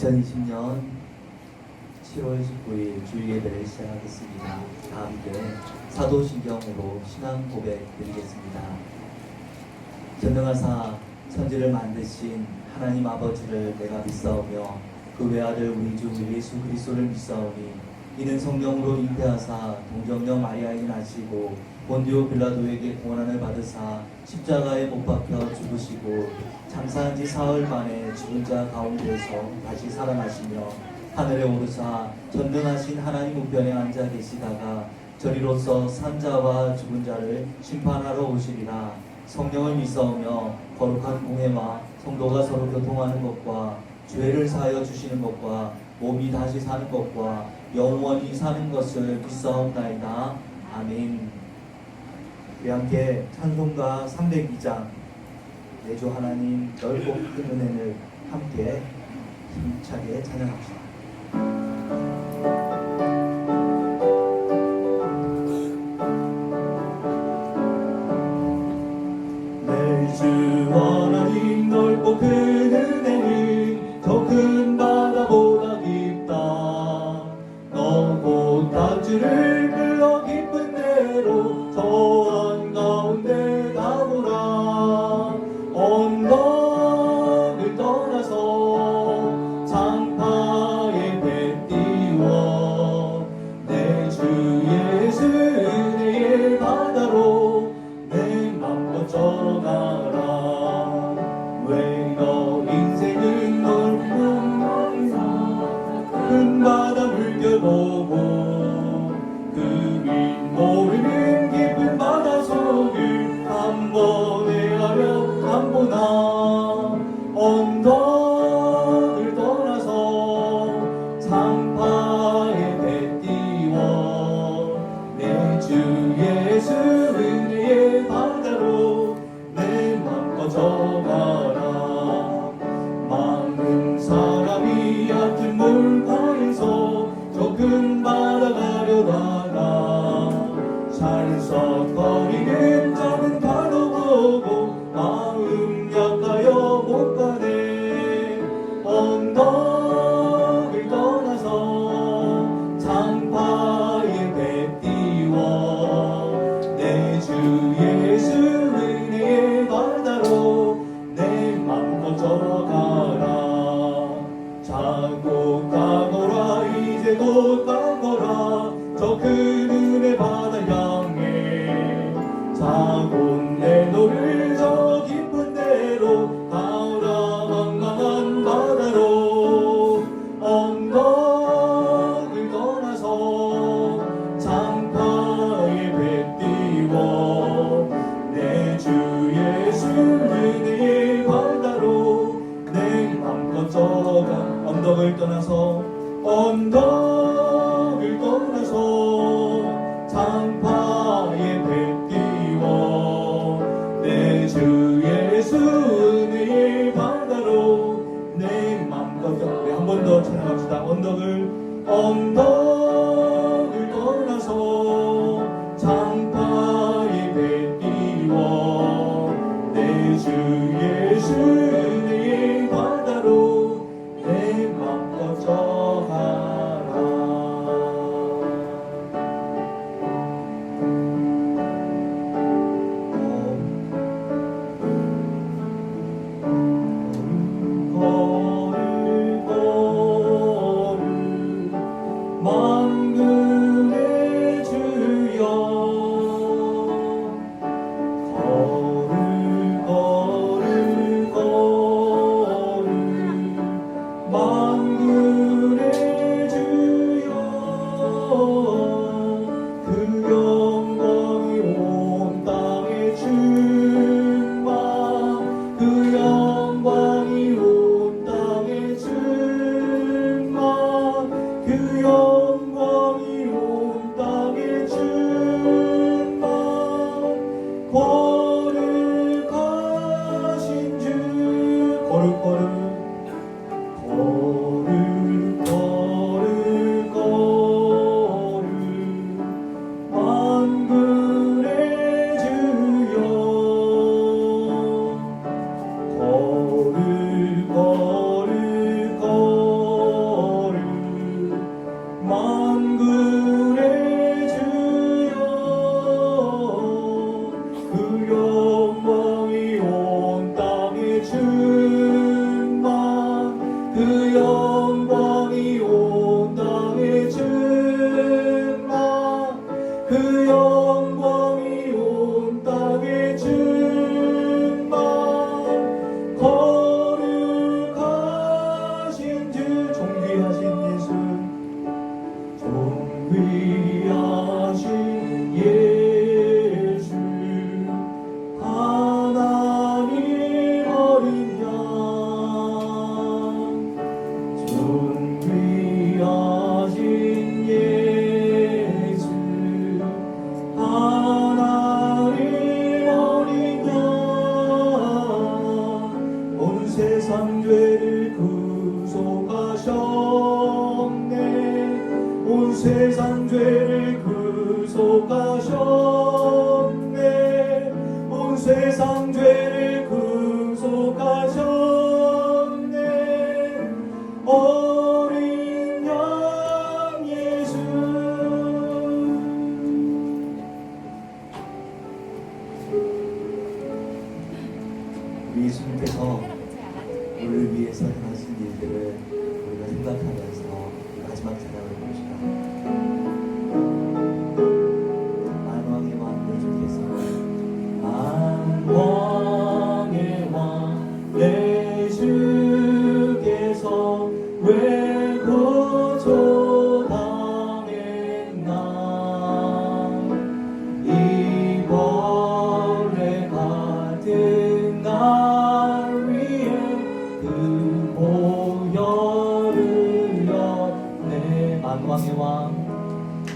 2020년 7월 19일 주일예배를 시작하겠습니다. 다 함께 사도신경으로 신앙 고백 드리겠습니다. 전능하사 천지를 만드신 하나님 아버지를 내가 믿사오며 그 외아들 우리 주 예수 그리스도를 믿사오니 이는 성령으로 잉태하사 동정녀 마리아에게 나시고 본디오 빌라도에게 고난을 받으사 십자가에 못 박혀 죽으시고 장사한 지 사흘 만에 죽은 자 가운데서 다시 살아나시며 하늘에 오르사 전능하신 하나님 우편에 앉아 계시다가 저리로서 산 자와 죽은 자를 심판하러 오시리라. 성령을 믿사오며 거룩한 공회와 성도가 서로 교통하는 것과 죄를 사하여 주시는 것과 몸이 다시 사는 것과 영원히 사는 것을 믿사옵나이다. 아멘. 우리 함께 찬송가 302장 내주 하나님 넓고 큰 은혜를 함께 힘차게 찬양합시다. 내주 하나님 넓고 큰 은혜는 저 큰 바다보다 깊다. 너무 단지를 흘러 깊은 대로 저 한가운데 가보라. 언덕을 떠나서 장파에 배 띄워 내 주 예수 은혜의 바다로 내 맘껏 전하라. 왜 너 인생은 넓고 큰 바다 물결 보고 그윈 모르는 깊은 바다 속을 한 번에 하려 안 보나. 언덕을 떠나서 장파에 배 띄워 내 주 예수 은혜의 바다로 내 맘껏 전하라. 많은 사람이 얕은 물가에서 저 큰 바다 가려다가 살썩거리는 작은 파도 보고 마음 약하여 못 가네. 언덕을 떠나서 장파에 배 띄워 내 주 예수 은혜의 바다로 내 맘껏 저가라. 자고 가거라 이제 곧 가거라 저 큰 은혜 바다 향해. 자고 내 너를 저 깊은 데로 가오라. 망망한 바다로 언덕을 떠나서 장파에 배 띄워 내 주 예수 은혜의 바다로 내 맘껏 저가. 언덕을 떠나서 언덕을 떠나서 장파에 배 띄워 내 주 예수 은혜의 바다로 내 맘껏. 한 번 더 찬양합시다. 언덕을 떠나서 장파에 배 띄워 내 주 예수 은혜의 바다로 내 맘껏 저가라. 만군의 주여 만군의 주여 그 영광이 온 땅에 충만. 그 영광이 온 땅에 충만. 그 영광이 온 땅에 충만. 거룩하신 주 거룩 만군의 주여 거룩 세상 죄를 구속하셨네. 온 세상 죄를 구속하셨네. 온 세상 죄를 구속하셨네. 어린 양 예수. 우리 예수님께서 우리를 위해서 행하신 일들을 우리가 생각하면서 마지막 찬양을 부르시다. 만왕의 왕 내 주께서, 만왕의 왕 내 주께서 왜 구조당했나. 이 벌레 같은 날 위해 그 보혈을 였네. 만왕의 왕,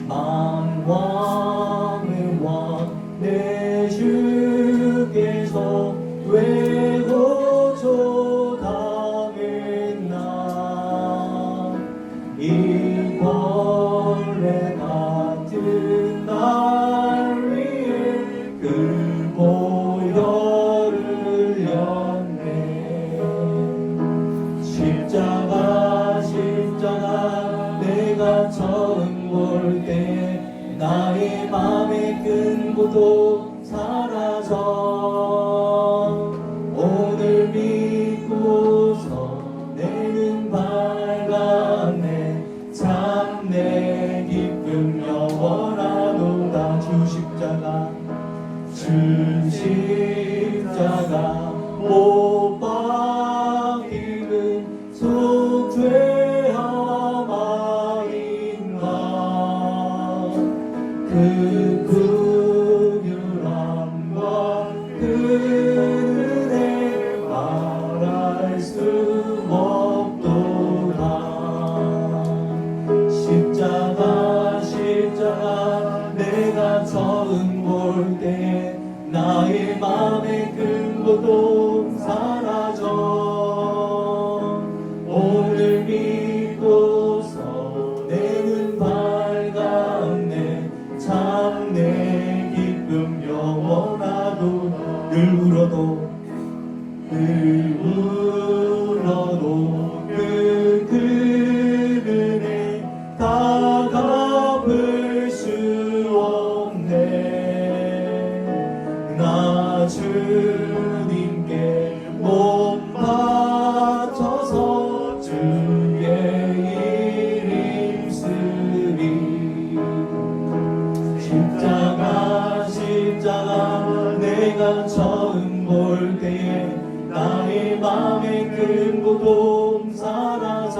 만왕의 왕 내 주께서 왜 구조당했나. 이 벌레 같은 날 위해 그 보혈을 였네. 십자가 십자가 내가 처음 볼 때 나의 맘의 큰 고통 사라져. 오늘 믿고서 내 눈 밝았네. 참 내 기쁨 영원하도다. 주 십자가 못 박히는 속죄함아인가. 그 긍휼함과 그 은혜 말할 수 없도다. 십자가 십자가 내가 처음 볼 때 나의 맘의 큰 고통 사라져. 오늘 믿고서 내 눈 밝았네. 참 내 기쁨 영원하도. 늘 울어도 그 은혜 다 갚을 수 없네. 나 주님께 몸 바쳐서 주의 일 힘쓰리. 십자가 십자가 내가 처음 볼 때에 나의 맘의 큰 고통 사라져.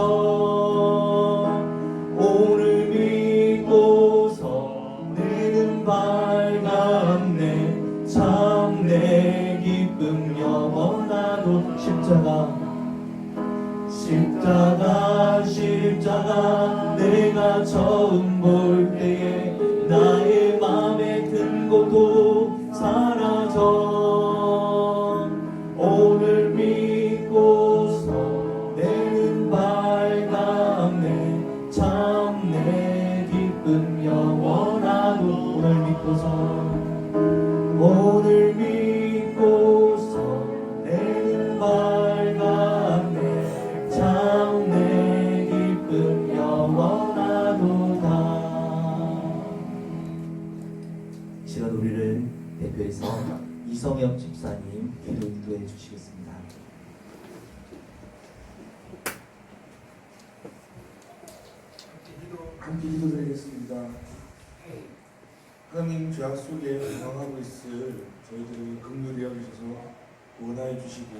오늘 믿고서 내 눈 밝았네. 참 내 기쁨 영원하도. 십자가 십자가 내가 처음 볼 때에 나의 맘의 큰 고통 사라져. 오늘 믿고서 내 눈 밝았네. 참 내 기쁨 영원하도. 오늘 믿고서 내 눈 밝았네. 참 내 기쁨 영원하도다. 이 시간 우리를 대표해서 이성엽 집사님 기도 인도해 주시겠습니다. 함께 기도드리겠습니다. 하나님, 죄악 속에 방황하고 있을 저희들을 긍휼히 여기셔서 구원하여 주시고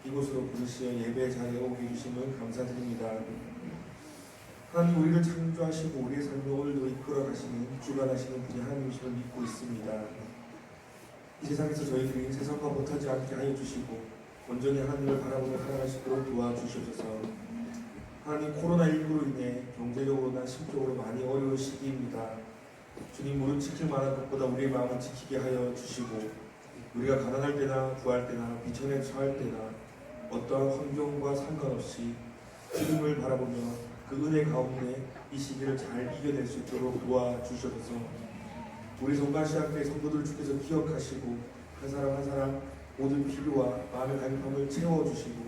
이곳으로 부르시어 예배 자리에 오게 해주심을 감사드립니다. 하나님, 우리를 창조하시고 우리의 삶을 오늘도 이끌어 가시는 주관하시는 분이 하나님이심을 믿고 있습니다. 이 세상에서 저희들이 세상과 못하지 않게 하여 주시고 온전히 하나님을 바라보며 살아갈 수 있도록 도와주셔서 하나님, 코로나19로 인해 경제적으로나 심적으로 많이 어려운 시기입니다. 주님, 무릇 지킬 만한 것보다 우리의 마음을 지키게 하여 주시고 우리가 가난할 때나 구할 때나 비천에 처할 때나 어떠한 환경과 상관없이 주님을 바라보며 그 은혜 가운데 이 시기를 잘 이겨낼 수 있도록 도와주셔서 우리 성가시학교의 성도들 주께서 기억하시고 한 사람 한 사람 모든 필요와 마음의 갈급함을 채워주시고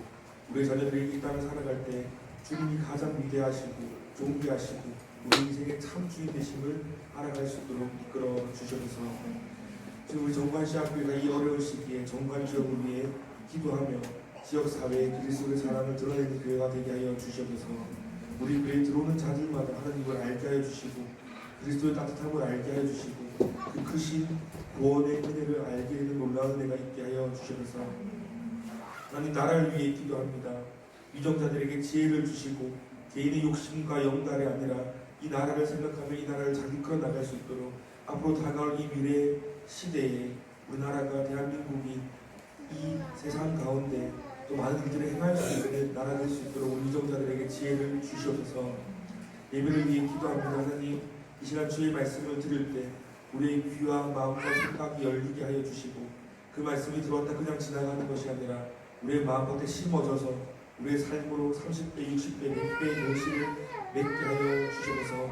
우리 자녀들이 이 땅을 살아갈 때 주님이 가장 위대하시고 존귀하시고 우리 인생의 참 주인 되심을 알아갈 수 있도록 이끌어 주셔서 지금 우리 정관시학교가 이 어려운 시기에 정관 지역을 위해 기도하며 지역사회에 그리스도의 사랑을 드러내는 교회가 되게 하여 주셔서 우리 교회에 들어오는 자들마다 하나님을 알게 하여 주시고 그리스도의 따뜻함을 알게 하여 주시고 그 크신 구원의 은혜를 알게 되는 놀라운 은혜가 있게 하여 주셔서 하나님 나라를 위해 기도합니다. 위정자들에게 지혜를 주시고 개인의 욕심과 영달이 아니라 이 나라를 생각하며 이 나라를 잘 이끌어 나갈 수 있도록 앞으로 다가올 이 미래 시대에 우리나라가 대한민국이 이 세상 가운데 또 많은 일들을 행할 수 있는 나라 될 수 있도록 우리 위정자들에게 지혜를 주셔서 예배를 위해 기도합니다. 하나님 이 시간 주의 말씀을 들을 때 우리의 귀와 마음과 생각이 열리게 하여 주시고 그 말씀이 들어왔다 그냥 지나가는 것이 아니라 우리의 마음밭에 심어져서 우리의 삶으로 30배, 60배, 100배의 결실을 맺게 하여 주셔서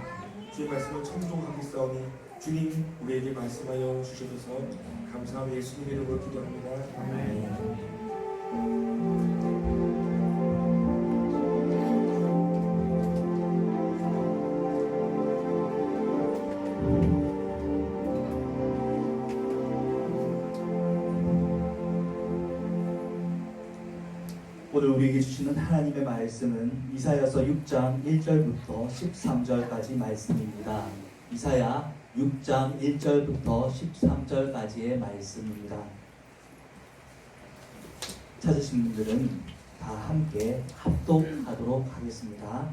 주의 말씀을 청종하겠사오니 주님 우리에게 말씀하여 주셔서 감사하며 예수님의 이름으로 기도합니다. 아멘. 오늘 우리에게 주시는 하나님의 말씀은 이사야서 6장 1절부터 13절까지 말씀입니다. 이사야 6장 1절부터 13절까지의 말씀입니다. 찾으신 분들은 다 함께 합독하도록 하겠습니다.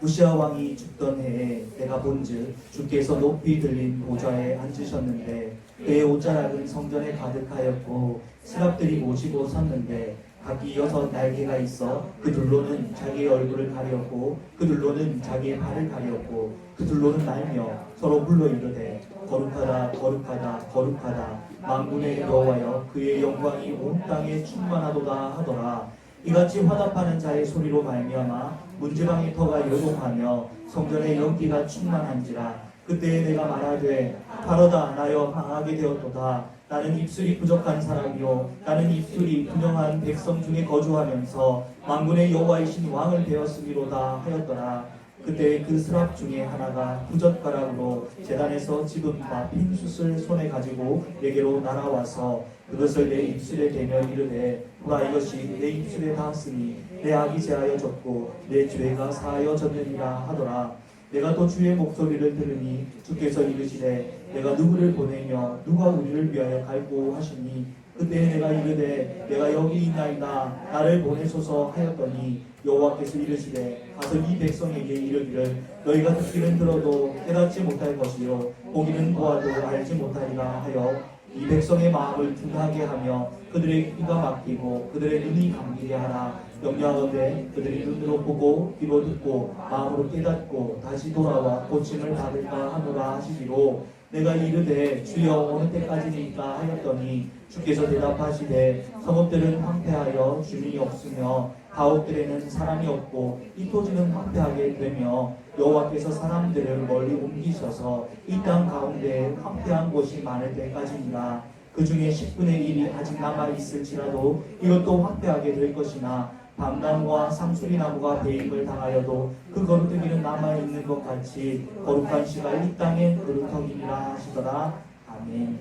우시아 왕이 죽던 해에 내가 본즉 주께서 높이 들린 보좌에 앉으셨는데 그의 옷자락은 성전에 가득하였고 스랍들이 모시고 섰는데 각기 6 날개가 있어 그둘로는 자기의 얼굴을 가렸고 그둘로는 자기의 발을 가렸고 그둘로는 날며 서로 불러 이르되 거룩하다 거룩하다 거룩하다 만군의 여호와여 그의 영광이 온 땅에 충만하도다 하더라. 이같이 화답하는 자의 소리로 말미암아 문지방의 터가 요동하며 성전의 연기가 충만한지라. 그때에 내가 말하되 바로다 나여 망하게 되었도다. 나는 입술이 부족한 사람이요 나는 입술이 분영한 백성 중에 거주하면서 만군의 여호와이신 왕을 배웠음이로다 하였더라. 그때 그 스랍 중에 하나가 부젓가락으로 제단에서 집은 바 핀 숯을 손에 가지고 내게로 날아와서 그것을 내 입술에 대며 이르되 보라 이것이 내 입술에 닿았으니 내 악이 제하여졌고 내 죄가 사하여졌느니라 하더라. 내가 또 주의 목소리를 들으니 주께서 이르시되 내가 누구를 보내며 누가 우리를 위하여 갈고 하시니 그때 내가 이르되 내가 여기 있나이다 나를 보내소서 하였더니 여호와께서 이르시되 가서 이 백성에게 이르기를 너희가 듣기는 들어도 깨닫지 못할 것이요 보기는 보아도 알지 못하리라 하여 이 백성의 마음을 둔하게 하며 그들의 귀가 막히고 그들의 눈이 감기게 하라. 명령하건대 그들이 눈으로 보고 귀로 듣고 마음으로 깨닫고 다시 돌아와 고침을 받을까 하노라 하시기로 내가 이르되 주여 어느 때까지니까 하였더니 주께서 대답하시되 성읍들은 황폐하여 주민이 없으며 가옥들에는 사람이 없고 이 토지는 황폐하게 되며 여호와께서 사람들을 멀리 옮기셔서 이 땅 가운데 황폐한 곳이 많을 때까지니라. 그 중에 10분의 1이 아직 남아 있을지라도 이것도 황폐하게 될 것이나 밤나무와 상수리나무가 배임을 당하여도 그 거룩들이는 남아 있는 것 같이 거룩한 씨가 이 땅에 거룩하기니라 하시더라. 아멘.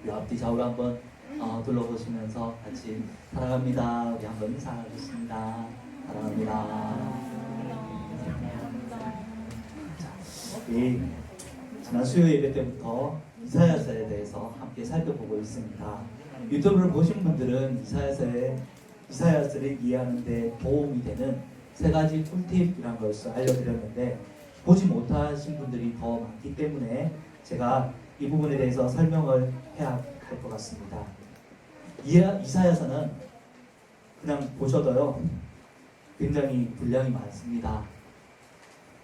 우리 앞뒤 좌우로 한번 둘러보시면서 같이 사랑합니다. 우리 한번 인사하겠습니다. 사랑합니다. 이 지난 수요 예배 때부터 이사야서에 대해서 함께 살펴보고 있습니다. 유튜브를 보신 분들은 이사야서를 이해하는 데 도움이 되는 3가지 꿀팁이라는 것을 알려드렸는데 보지 못하신 분들이 더 많기 때문에 제가 이 부분에 대해서 설명을 해야 할 것 같습니다. 이사야서는 그냥 보셔도요 굉장히 분량이 많습니다.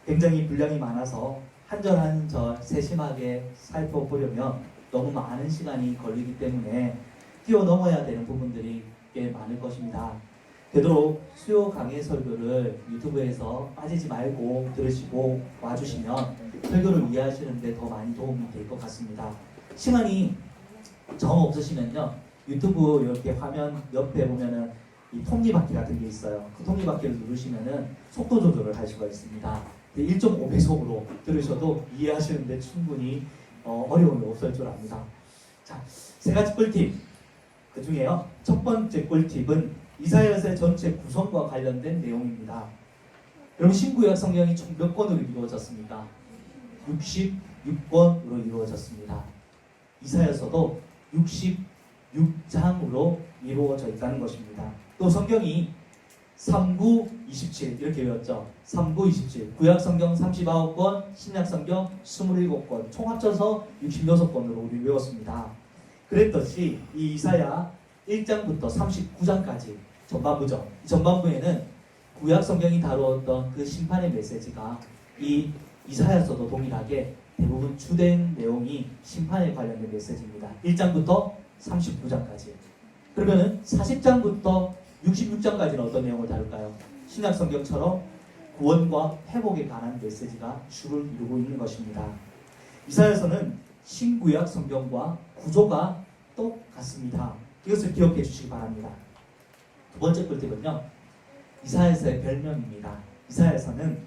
굉장히 분량이 많아서 한 절 한 절 세심하게 살펴보려면 너무 많은 시간이 걸리기 때문에 뛰어넘어야 되는 부분들이 꽤 많을 것입니다. 있습니다. 되도록 수요 강의 설교를 유튜브에서 빠지지 말고 들으시고 와주시면 설교를 이해하시는데 더 많이 도움이 될 것 같습니다. 시간이 정 없으시면요, 유튜브 이렇게 화면 옆에 보면은 이 톱니바퀴 같은 게 있어요. 그 톱니바퀴를 누르시면은 속도 조절을 할 수가 있습니다. 1.5배속으로 들으셔도 이해하시는데 충분히 어려움이 없을 줄 압니다. 자, 세 가지 꿀팁. 그 중에요, 첫 번째 꿀팁은 이사야서의 전체 구성과 관련된 내용입니다. 여러분, 신구약 성경이 총 몇 권으로 이루어졌습니까? 66권으로 이루어졌습니다. 이사야서도 66장으로 이루어져 있다는 것입니다. 또 성경이 39, 27 이렇게 외웠죠. 39, 27. 구약 성경 39권, 신약 성경 27권, 총 합쳐서 66권으로 우리 외웠습니다. 그랬듯이 이 이사야 1장부터 39장까지 전반부죠. 이 전반부에는 구약 성경이 다루었던 그 심판의 메시지가 이 이사야서도 동일하게 대부분 주된 내용이 심판에 관련된 메시지입니다. 1장부터 39장까지. 그러면은 40장부터 66장까지는 어떤 내용을 다룰까요? 신약 성경처럼 구원과 회복에 관한 메시지가 주를 이루고 있는 것입니다. 이사야서는 신구약 성경과 구조가 똑같습니다. 이것을 기억해 주시기 바랍니다. 두 번째 꿀팁은요, 이사야서의 별명입니다. 이사야서는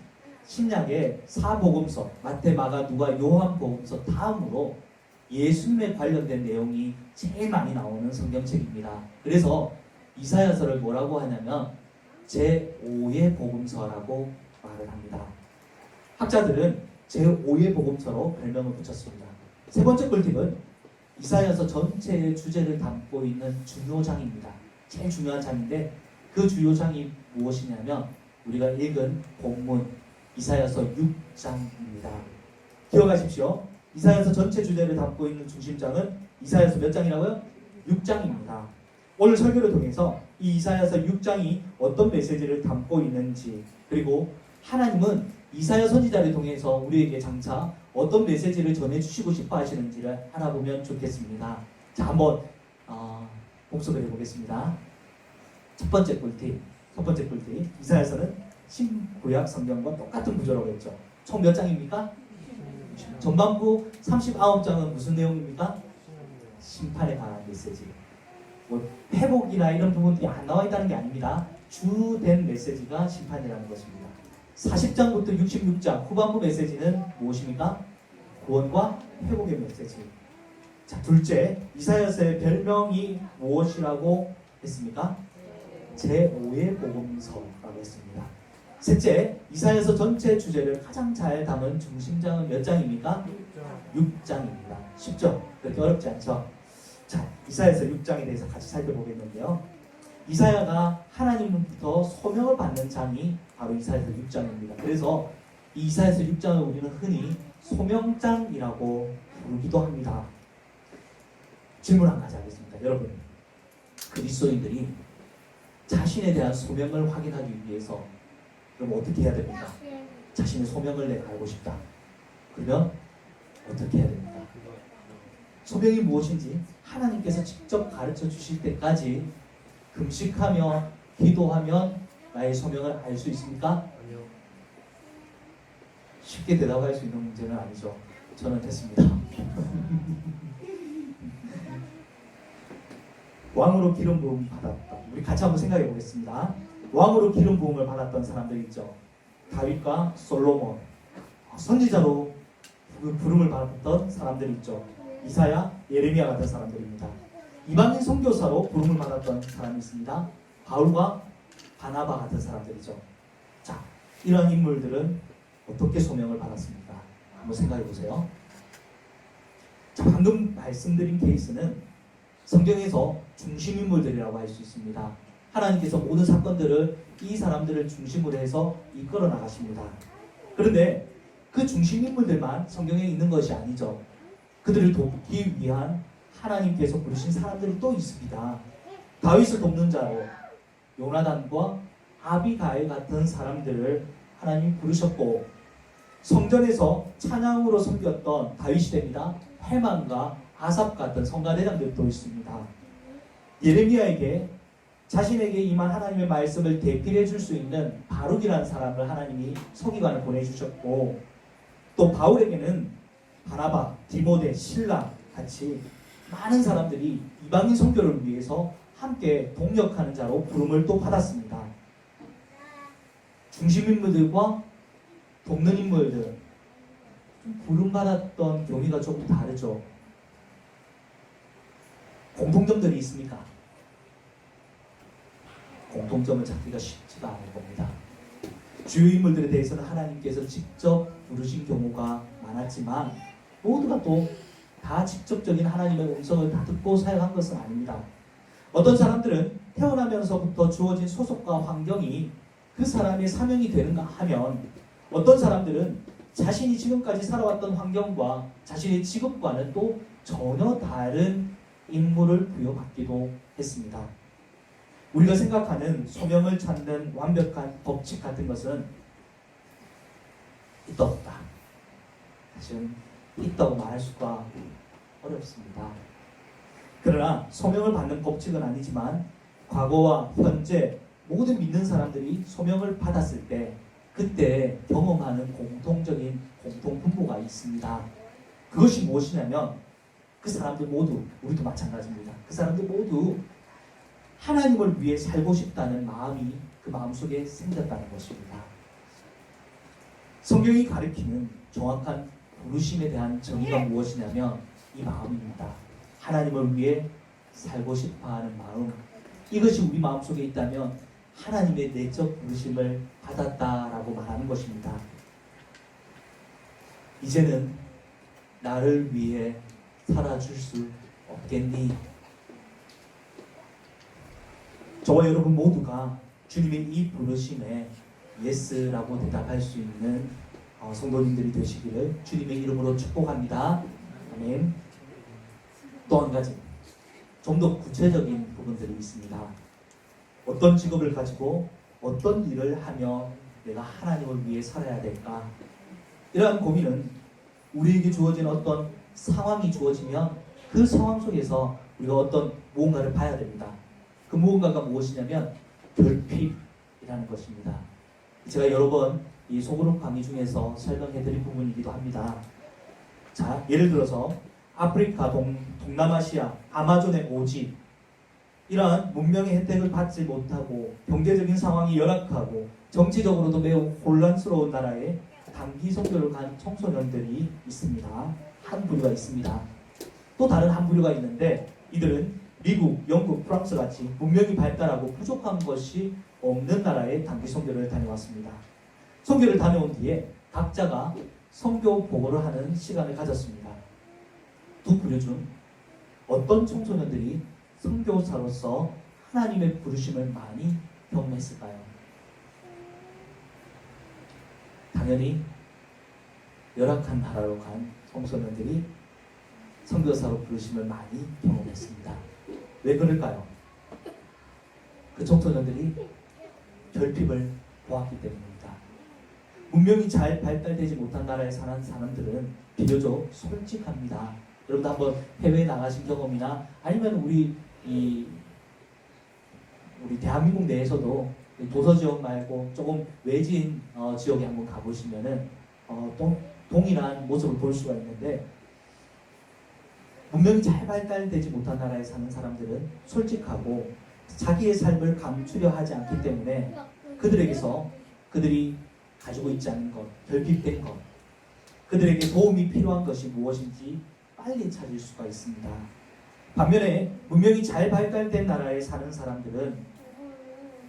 신약의 사복음서, 마태, 마가, 누가, 요한 복음서 다음으로 예수님에 관련된 내용이 제일 많이 나오는 성경책입니다. 그래서 이사야서를 뭐라고 하냐면 제5의 복음서라고 말을 합니다. 학자들은 제5의 복음서로 별명을 붙였습니다. 세 번째 꿀팁은 이사야서 전체의 주제를 담고 있는 중요장입니다. 제일 중요한 장인데 그 중요장이 무엇이냐면 우리가 읽은 본문 이사야서 6장입니다. 기억하십시오. 이사야서 전체 주제를 담고 있는 중심장은 이사야서 몇 장이라고요? 6장입니다. 오늘 설교를 통해서 이 이사야서 6장이 어떤 메시지를 담고 있는지, 그리고 하나님은 이사야 선지자를 통해서 우리에게 장차 어떤 메시지를 전해주시고 싶어 하시는지를 알아보면 좋겠습니다. 자, 한번 복습을 해보겠습니다. 첫 번째 꿀팁. 이사야서는 신구약 성경과 똑같은 구조라고 했죠. 총 몇 장입니까? 전반부 39장은 무슨 내용입니까? 심판에 관한 메시지. 뭐 회복이나 이런 부분들이 안 나와 있다는 게 아닙니다. 주된 메시지가 심판이라는 것입니다. 40장부터 66장 후반부 메시지는 무엇입니까? 구원과 회복의 메시지. 자, 둘째, 이사야서의 별명이 무엇이라고 했습니까? 제5의 복음서라고 했습니다. 셋째, 이사야서 전체 주제를 가장 잘 담은 중심장은 몇 장입니까? 6장입니다. 쉽죠? 그렇게 어렵지 않죠? 자, 이사야서 6장에 대해서 같이 살펴보겠는데요. 이사야가 하나님부터 소명을 받는 장이 바로 이사야서 6장입니다. 그래서 이 이사야서 6장을 우리는 흔히 소명장이라고 부르기도 합니다. 질문 한 가지 하겠습니다. 여러분, 그리스도인들이 자신에 대한 소명을 확인하기 위해서 그럼 어떻게 해야 됩니까? 자신의 소명을 내가 알고 싶다. 그러면 어떻게 해야 됩니까? 소명이 무엇인지 하나님께서 직접 가르쳐 주실 때까지 금식하며 기도하면 나의 소명을 알 수 있습니까? 아니요. 쉽게 대답할 수 있는 문제는 아니죠. 저는 됐습니다. 왕으로 기름 부음 받았다. 우리 같이 한번 생각해 보겠습니다. 왕으로 기름 부음을 받았던 사람들 있죠. 다윗과 솔로몬, 선지자로 부름을 받았던 사람들 있죠. 이사야, 예레미야 같은 사람들입니다. 이방인 선교사로 부름을 받았던 사람이 있습니다. 바울과 바나바 같은 사람들이죠. 자, 이런 인물들은 어떻게 소명을 받았습니까? 한번 생각해 보세요. 자, 방금 말씀드린 케이스는 성경에서 중심 인물들이라고 할 수 있습니다. 하나님께서 모든 사건들을 이 사람들을 중심으로 해서 이끌어 나가십니다. 그런데 그 중심 인물들만 성경에 있는 것이 아니죠. 그들을 돕기 위한 하나님께서 부르신 사람들이 또 있습니다. 다윗을 돕는 자로 요나단과 아비가일 같은 사람들을 하나님이 부르셨고, 성전에서 찬양으로 섬겼던 다윗이 됩니다. 헤만과 아삽 같은 성가대장들도 있습니다. 예레미야에게 자신에게 임한 하나님의 말씀을 대필해 줄 수 있는 바룩이라는 사람을 하나님이 서기관을 보내주셨고, 또 바울에게는 바나바, 디모데, 실라 같이 많은 사람들이 이방인 선교를 위해서 함께 동력하는 자로 부름을 또 받았습니다. 중심 인물들과 돕는 인물들, 부름받았던 경위가 조금 다르죠. 공통점들이 있습니까? 공통점을 찾기가 쉽지가 않을 겁니다. 주요 인물들에 대해서는 하나님께서 직접 부르신 경우가 많았지만 모두가 또 다 직접적인 하나님의 음성을 다 듣고 사역한 것은 아닙니다. 어떤 사람들은 태어나면서부터 주어진 소속과 환경이 그 사람의 사명이 되는가 하면, 어떤 사람들은 자신이 지금까지 살아왔던 환경과 자신의 직업과는 또 전혀 다른 임무를 부여받기도 했습니다. 우리가 생각하는 소명을 찾는 완벽한 법칙 같은 것은 있다 없다. 사실은 있다고 말할 수가 어렵습니다. 그러나 소명을 받는 법칙은 아니지만 과거와 현재 모든 믿는 사람들이 소명을 받았을 때 그때 경험하는 공통적인 공통분모가 있습니다. 그것이 무엇이냐면 그 사람들 모두, 우리도 마찬가지입니다. 그 사람들 모두 하나님을 위해 살고 싶다는 마음이 그 마음속에 생겼다는 것입니다. 성경이 가리키는 정확한 부르심에 대한 정의가 무엇이냐면 이 마음입니다. 하나님을 위해 살고 싶어하는 마음, 이것이 우리 마음속에 있다면 하나님의 내적 부르심을 받았다라고 말하는 것입니다. 이제는 나를 위해 살아줄 수 없겠니? 저와 여러분 모두가 주님의 이 부르심에 예스라고 대답할 수 있는 성도님들이 되시기를 주님의 이름으로 축복합니다. 아멘. 또 한 가지, 좀 더 구체적인 부분들이 있습니다. 어떤 직업을 가지고 어떤 일을 하며 내가 하나님을 위해 살아야 될까? 이러한 고민은 우리에게 주어진 어떤 상황이 주어지면 그 상황 속에서 우리가 어떤 무언가를 봐야 됩니다. 그 무언가가 무엇이냐면 결핍이라는 것입니다. 제가 여러 번 이 소그룹 강의 중에서 설명해드린 부분이기도 합니다. 자, 예를 들어서 아프리카, 동남아시아, 아마존의 오지, 이러한 문명의 혜택을 받지 못하고 경제적인 상황이 열악하고 정치적으로도 매우 혼란스러운 나라에 단기 선교를 간 청소년들이 있습니다. 한 부류가 있습니다. 또 다른 한 부류가 있는데 이들은 미국, 영국, 프랑스 같이 문명이 발달하고 부족한 것이 없는 나라에 단기 선교를 다녀왔습니다. 선교를 다녀온 뒤에 각자가 선교 보고를 하는 시간을 가졌습니다. 두 부류 중 어떤 청소년들이 선교사로서 하나님의 부르심을 많이 경험했을까요? 당연히 열악한 나라로 간 청소년들이 선교사로 부르심을 많이 경험했습니다. 왜 그럴까요? 그 청소년들이 결핍을 보았기 때문입니다. 문명이 잘 발달되지 못한 나라에 사는 사람들은 비교적 솔직합니다. 여러분도 한번 해외에 나가신 경험이나 아니면 우리 대한민국 내에서도 도서 지역 말고 조금 외진 지역에 한번 가보시면은 동일한 모습을 볼 수가 있는데, 문명이 잘 발달되지 못한 나라에 사는 사람들은 솔직하고 자기의 삶을 감추려 하지 않기 때문에 그들에게서 그들이 가지고 있지 않은 것, 결핍된 것, 그들에게 도움이 필요한 것이 무엇인지 빨리 찾을 수가 있습니다. 반면에 문명이 잘 발달된 나라에 사는 사람들은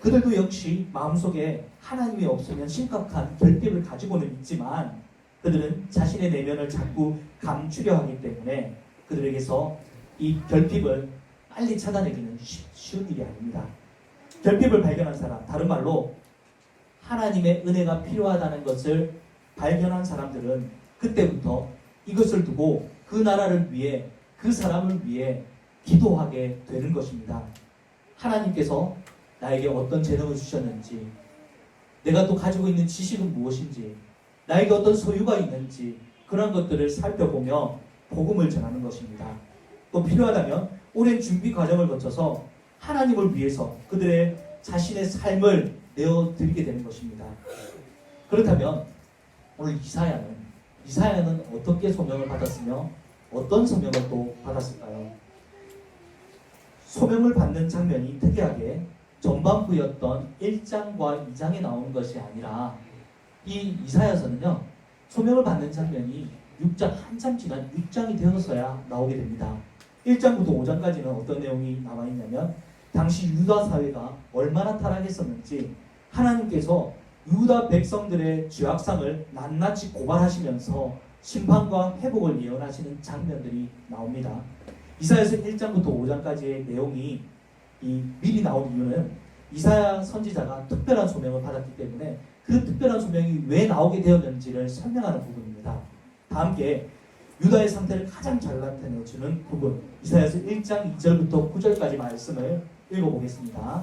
그들도 역시 마음속에 하나님이 없으면 심각한 결핍을 가지고는 있지만 그들은 자신의 내면을 자꾸 감추려 하기 때문에 그들에게서 이 결핍을 빨리 찾아내기는 쉬운 일이 아닙니다. 결핍을 발견한 사람, 다른 말로 하나님의 은혜가 필요하다는 것을 발견한 사람들은 그때부터 이것을 두고 그 나라를 위해, 그 사람을 위해 기도하게 되는 것입니다. 하나님께서 나에게 어떤 재능을 주셨는지, 내가 또 가지고 있는 지식은 무엇인지, 나에게 어떤 소유가 있는지, 그런 것들을 살펴보며 복음을 전하는 것입니다. 또 필요하다면 오랜 준비 과정을 거쳐서 하나님을 위해서 그들의 자신의 삶을 내어드리게 되는 것입니다. 그렇다면 오늘 이사야는 어떻게 소명을 받았으며 어떤 소명을 또 받았을까요? 소명을 받는 장면이 특이하게 전반부였던 1장과 2장에 나오는 것이 아니라 이 이사야서는요, 소명을 받는 장면이 6장 한참 지난 6장이 되어서야 나오게 됩니다. 1장부터 5장까지는 어떤 내용이 나와 있냐면 당시 유다 사회가 얼마나 타락했었는지 하나님께서 유다 백성들의 죄악상을 낱낱이 고발하시면서 심판과 회복을 예언하시는 장면들이 나옵니다. 이사야서 1장부터 5장까지의 내용이 미리 나온 이유는 이사야 선지자가 특별한 소명을 받았기 때문에 그 특별한 소명이 왜 나오게 되었는지를 설명하는 부분입니다. 다 함께 유다의 상태를 가장 잘 나타내주는 부분, 이사야서 1장 2절부터 9절까지 말씀을 읽어보겠습니다.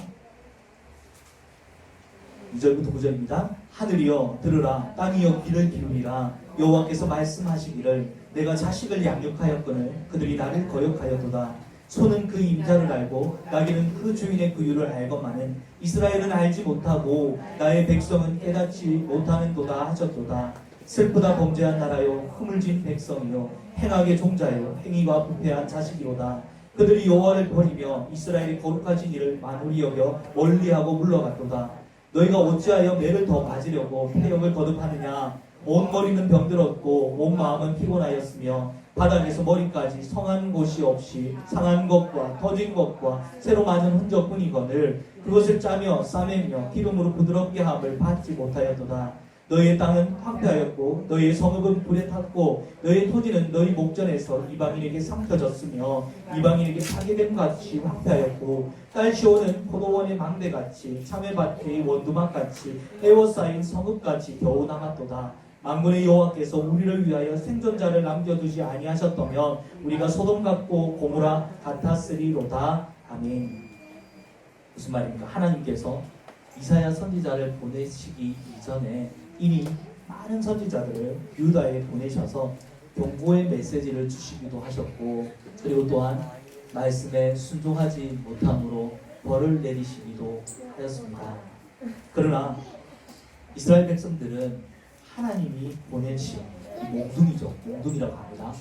2절부터 9절입니다. 하늘이여 들으라, 땅이여 귀를 기울이라. 여호와께서 말씀하시기를 내가 자식을 양육하였거늘 그들이 나를 거역하였도다. 소는 그 임자를 알고 나귀는 그 주인의 구유를 알건만은 이스라엘은 알지 못하고 나의 백성은 깨닫지 못하는도다 하셨도다. 슬프다 범죄한 나라요 허물진 백성이요 행악의 종자요 행위가 부패한 자식이로다. 그들이 여호와를 버리며 이스라엘의 거룩하신 일을 만홀히 여겨 멀리하고 물러갔도다. 너희가 어찌하여 매를 더 맞으려고 폐역을 거듭하느냐. 온 머리는 병들었고 온 마음은 피곤하였으며 바닥에서 머리까지 성한 곳이 없이 상한 것과 터진 것과 새로 맞은 흔적뿐이거늘 그것을 짜며 싸매며 기름으로 부드럽게 함을 받지 못하였도다. 너희의 땅은 황폐하였고 너희의 성읍은 불에 탔고 너희의 토지는 너희 목전에서 이방인에게 삼켜졌으며 이방인에게 파괴됨 같이 황폐하였고 딸시오는 포도원의 망대같이 참외밭의 원두막같이 에워싸인 성읍같이 겨우 남았도다. 만군의 여호와께서 우리를 위하여 생존자를 남겨두지 아니하셨다면 우리가 소돔 같고 고모라 같았으리로다. 아멘. 무슨 말입니까? 하나님께서 이사야 선지자를 보내시기 이전에 이미 많은 선지자들을 유다에 보내셔서 경고의 메시지를 주시기도 하셨고 그리고 또한 말씀에 순종하지 못함으로 벌을 내리시기도 하였습니다. 그러나 이스라엘 백성들은 하나님이 보내신 몽둥이라고 합니다.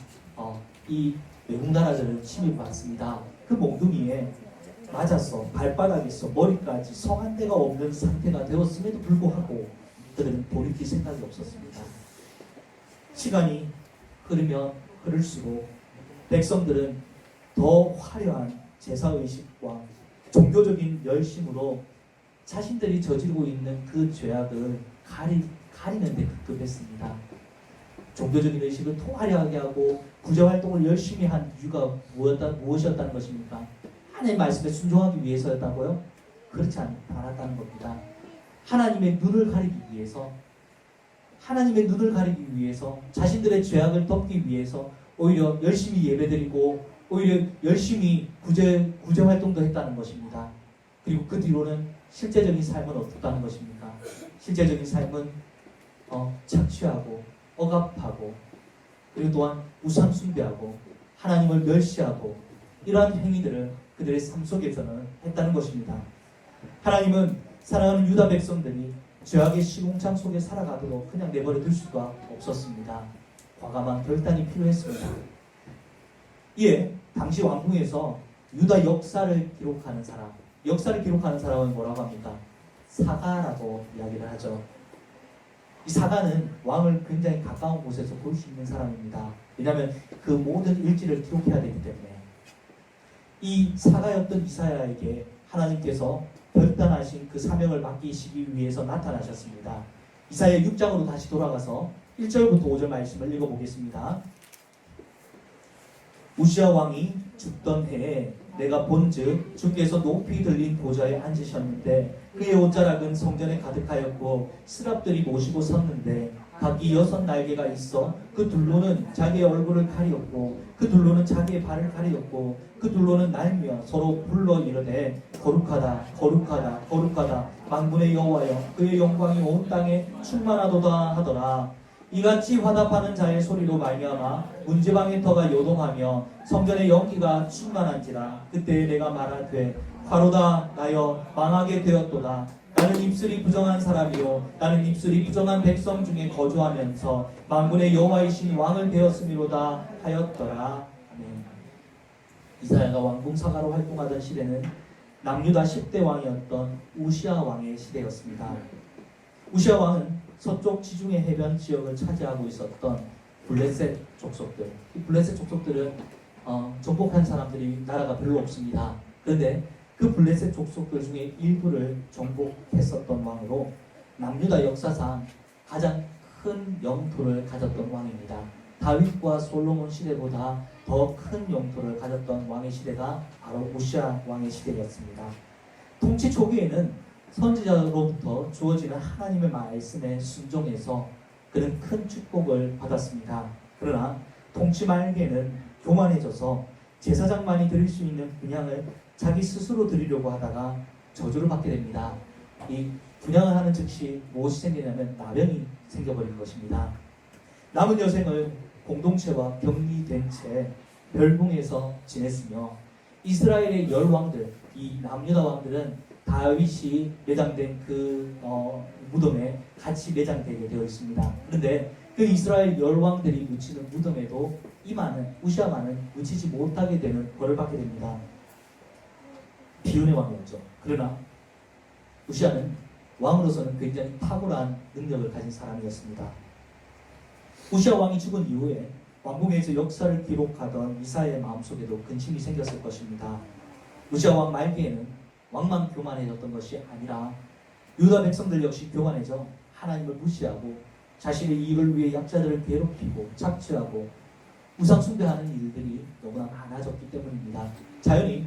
이 외국 나라들을 침입받습니다. 그 몽둥이에 맞아서 발바닥에서 머리까지 성한 데가 없는 상태가 되었음에도 불구하고 그들은 돌이킬 생각이 없었습니다. 시간이 흐르면 흐를수록 백성들은 더 화려한 제사의식과 종교적인 열심으로 자신들이 저지르고 있는 그 죄악을 가리는 데 급급했습니다. 종교적인 의식을 더 화려하게 하고 구제활동을 열심히 한 이유가 무엇이었다는 것입니까? 하나님의 말씀에 순종하기 위해서였다고요? 그렇지 않았다는 겁니다. 하나님의 눈을 가리기 위해서 자신들의 죄악을 덮기 위해서 오히려 열심히 예배드리고 오히려 열심히 구제 활동도 했다는 것입니다. 그리고 그 뒤로는 실제적인 삶은 어떻다는 것입니까? 실제적인 삶은 착취하고 억압하고 그리고 또한 우상 숭배하고 하나님을 멸시하고 이러한 행위들을 그들의 삶 속에서는 했다는 것입니다. 하나님은 사랑하는 유다 백성들이 죄악의 시궁창 속에 살아가도록 그냥 내버려 둘 수가 없었습니다. 과감한 결단이 필요했습니다. 이에 당시 왕궁에서 유다 역사를 기록하는 사람은 뭐라고 합니까? 사가라고 이야기를 하죠. 이 사가는 왕을 굉장히 가까운 곳에서 볼 수 있는 사람입니다. 왜냐하면 그 모든 일지를 기록해야 되기 때문에. 이 사가였던 이사야에게 하나님께서 결단하신 그 사명을 맡기시기 위해서 나타나셨습니다. 이사야 6장으로 다시 돌아가서 1절부터 5절 말씀을 읽어보겠습니다. 우시야 왕이 죽던 해에 내가 본즉 주께서 높이 들린 보좌에 앉으셨는데 그의 옷자락은 성전에 가득하였고 스랍들이 모시고 섰는데 각기 6 날개가 있어 그 둘로는 자기의 얼굴을 가리었고 그 둘로는 자기의 발을 가리었고 그 둘로는 날며 서로 불러 이르되 거룩하다 거룩하다 거룩하다 만군의 여호와여 그의 영광이 온 땅에 충만하도다 하더라. 이같이 화답하는 자의 소리로 말미암아 문지방의 터가 요동하며 성전의 연기가 충만한지라. 그때 내가 말하되 화로다 나여 망하게 되었도다. 나는 입술이 부정한 사람이요 나는 입술이 부정한 백성 중에 거주하면서 만군의 여호와이신 왕을 되었음이로다 하였더라. 아멘. 이사야가 왕궁사가로 활동하던 시대는 남유다 10대 왕이었던 우시아 왕의 시대였습니다. 우시아 왕은 서쪽 지중해 해변 지역을 차지하고 있었던 블레셋 족속들. 이 블레셋 족속들은 정복한 사람들이 나라가 별로 없습니다. 그런데 그 블레셋 족속들 중에 일부를 정복했었던 왕으로 남유다 역사상 가장 큰 영토를 가졌던 왕입니다. 다윗과 솔로몬 시대보다 더 큰 영토를 가졌던 왕의 시대가 바로 우시아 왕의 시대였습니다. 통치 초기에는 선지자로부터 주어지는 하나님의 말씀에 순종해서 그는 큰 축복을 받았습니다. 그러나 통치 말기에는 교만해져서 제사장만이 드릴 수 있는 분향을 자기 스스로 드리려고 하다가 저주를 받게 됩니다. 이 분향을 하는 즉시 무엇이 생기냐면 나병이 생겨버린 것입니다. 남은 여생을 공동체와 격리된 채 멸궁에서 지냈으며 이스라엘의 열왕들, 이 남유다 왕들은 다윗이 매장된 그 무덤에 같이 매장되게 되어 있습니다. 그런데 그 이스라엘 열왕들이 묻히는 무덤에도 우시아만은 묻히지 못하게 되는 벌을 받게 됩니다. 비운의 왕이었죠. 그러나 우시아는 왕으로서는 굉장히 탁월한 능력을 가진 사람이었습니다. 우시아 왕이 죽은 이후에 왕궁에서 역사를 기록하던 이사야의 마음속에도 근심이 생겼을 것입니다. 우시아 왕 말기에는 왕만 교만해졌던 것이 아니라 유다 백성들 역시 교만해져 하나님을 무시하고 자신의 이익을 위해 약자들을 괴롭히고 착취하고 우상 숭배하는 일들이 너무나 많아졌기 때문입니다. 자연히